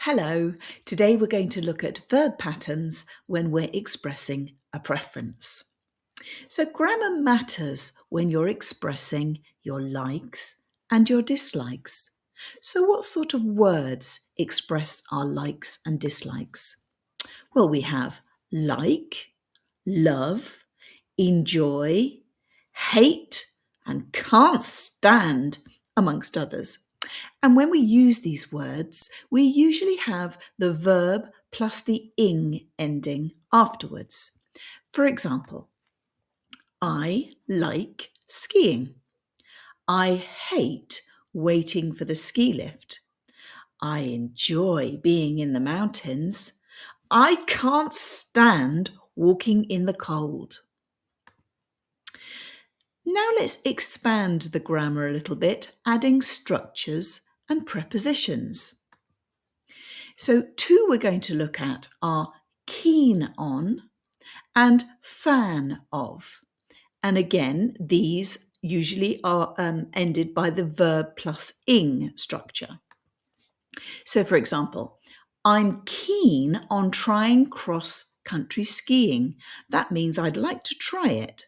Hello, today we're going to look at verb patterns when we're expressing a preference. So grammar matters when you're expressing your likes and your dislikes. So what sort of words express our likes and dislikes? Well, we have like, love, enjoy, hate, and can't stand, amongst others. And when we use these words, we usually have the verb plus the ing ending afterwards. For example, I like skiing. I hate waiting for the ski lift. I enjoy being in the mountains. I can't stand walking in the cold. Now let's expand the grammar a little bit, adding structures and prepositions. So two we're going to look at are keen on and fan of. And again, these usually are ended by the verb plus ing structure. So for example, I'm keen on trying cross-country skiing. That means I'd like to try it.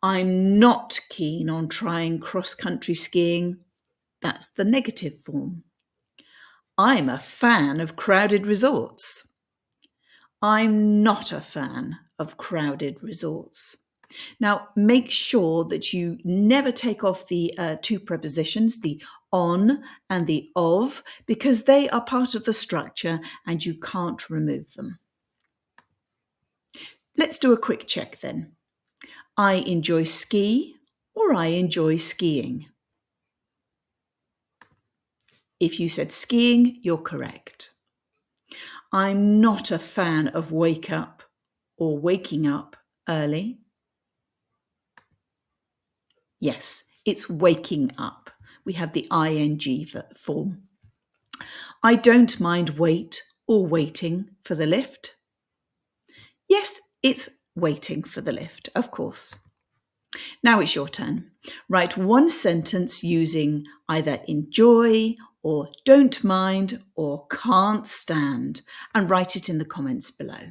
I'm not keen on trying cross-country skiing. That's the negative form. I'm a fan of crowded resorts. I'm not a fan of crowded resorts. Now, make sure that you never take off the two prepositions, the on and the of, because they are part of the structure and you can't remove them. Let's do a quick check then. I enjoy ski or I enjoy skiing. If you said skiing, you're correct. I'm not a fan of wake up or waking up early. Yes, it's waking up. We have the ing form. I don't mind wait or waiting for the lift. Yes, it's waiting for the lift, of course. Now it's your turn. Write one sentence using either enjoy or don't mind or can't stand and write it in the comments below.